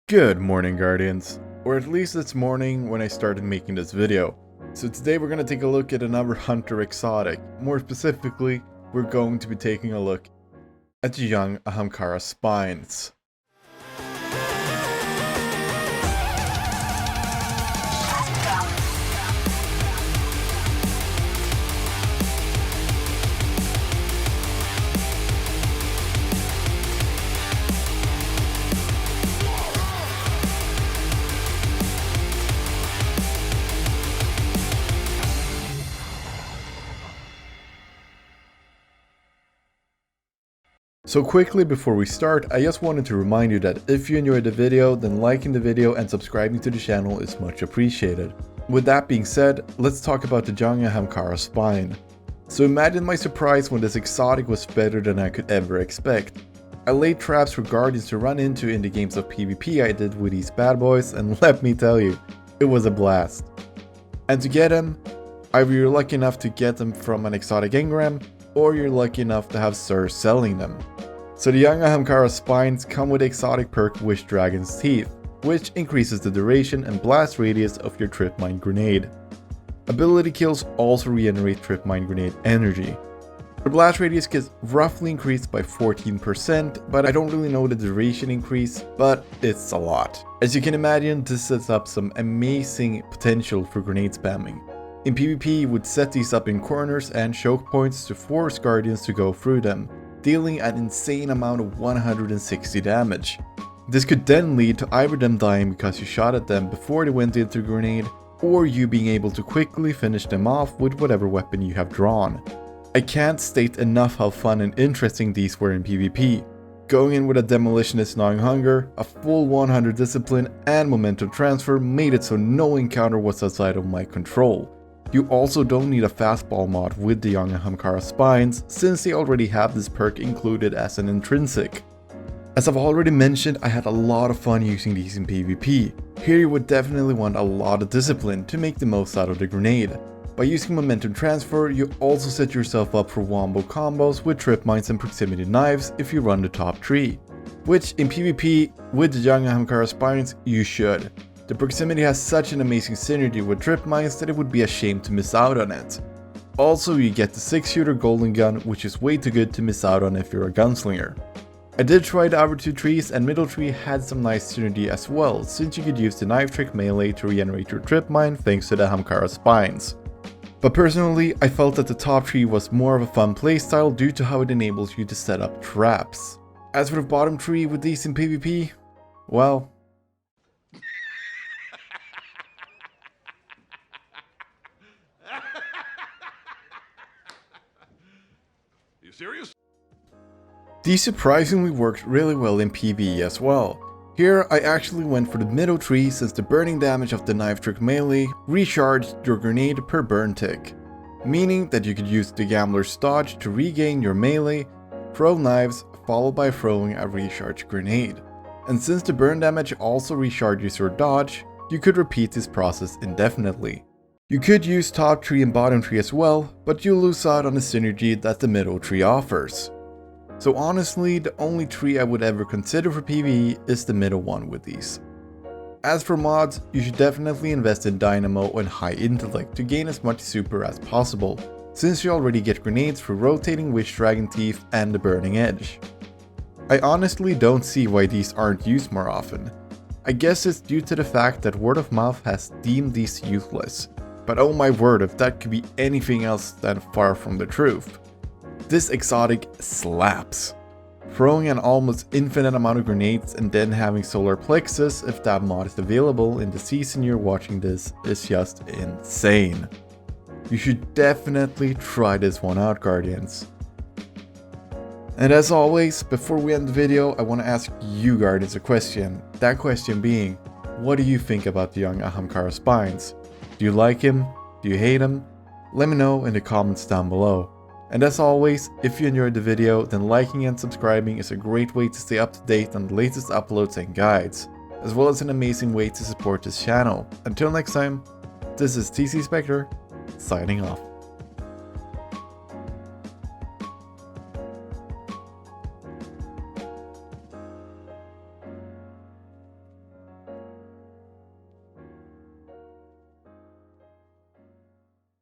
Good morning, Guardians. Or at least it's morning when I started making this video. So today we're going to take a look at another hunter exotic. More specifically, we're going to be taking a look at the young Ahamkara spines. So quickly before we start, I just wanted to remind you that if you enjoyed the video, then liking the video and subscribing to the channel is much appreciated. With that being said, let's talk about the young Ahamkara spine. So imagine my surprise when this exotic was better than I could ever expect. I laid traps for guardians to run into in the games of PvP I did with these bad boys, and let me tell you, it was a blast. And to get them, either you're lucky enough to get them from an exotic engram, or you're lucky enough to have Sir selling them. So the young Ahamkara spines come with the exotic perk Wish Dragon's Teeth, which increases the duration and blast radius of your trip mine grenade. Ability kills also regenerate trip mine grenade energy. The blast radius gets roughly increased by 14%, but I don't really know the duration increase, but it's a lot. As you can imagine, this sets up some amazing potential for grenade spamming. In PvP, you would set these up in corners and choke points to force guardians to go through them, dealing an insane amount of 160 damage. This could then lead to either them dying because you shot at them before they went into the grenade, or you being able to quickly finish them off with whatever weapon you have drawn. I can't state enough how fun and interesting these were in PvP. Going in with a Demolitionist Gnawing Hunger, a full 100 discipline and momentum transfer made it so no encounter was outside of my control. You also don't need a fastball mod with the young Ahamkara spines, since they already have this perk included as an intrinsic. As I've already mentioned, I had a lot of fun using these in PvP. Here you would definitely want a lot of discipline to make the most out of the grenade. By using momentum transfer, you also set yourself up for wombo combos with trip mines and proximity knives if you run the top 3. Which in PvP, with the young Ahamkara spines, you should. The proximity has such an amazing synergy with trip mines that it would be a shame to miss out on it. Also, you get the 6-shooter golden gun, which is way too good to miss out on if you're a gunslinger. I did try the other 2 trees, and middle tree had some nice synergy as well, since you could use the knife trick melee to regenerate your trip mine thanks to the Ahamkara spines. But personally, I felt that the top tree was more of a fun playstyle due to how it enables you to set up traps. As for the bottom tree with these in PvP, well, You serious? these surprisingly worked really well in PvE as well. Here I actually went for the middle tree since the burning damage of the knife trick melee recharged your grenade per burn tick, meaning that you could use the gambler's dodge to regain your melee, throw knives, followed by throwing a recharge grenade. And since the burn damage also recharges your dodge, you could repeat this process indefinitely. You could use top tree and bottom tree as well, but you'll lose out on the synergy that the middle tree offers. So honestly, the only tree I would ever consider for PvE is the middle one with these. As for mods, you should definitely invest in Dynamo and High Intellect to gain as much super as possible, since you already get grenades for rotating Wish Dragon Teeth and the Burning Edge. I honestly don't see why these aren't used more often. I guess it's due to the fact that word of mouth has deemed these useless. But oh my word, if that could be anything else than far from the truth. This exotic slaps. Throwing an almost infinite amount of grenades and then having solar plexus if that mod is available in the season you're watching this is just insane. You should definitely try this one out, Guardians. And as always, before we end the video, I want to ask you Guardians a question. That question being, what do you think about the young Ahamkara spines? Do you like him? Do you hate him? Let me know in the comments down below. And as always, if you enjoyed the video, then liking and subscribing is a great way to stay up to date on the latest uploads and guides, as well as an amazing way to support this channel. Until next time, this is TCSpectre, signing off.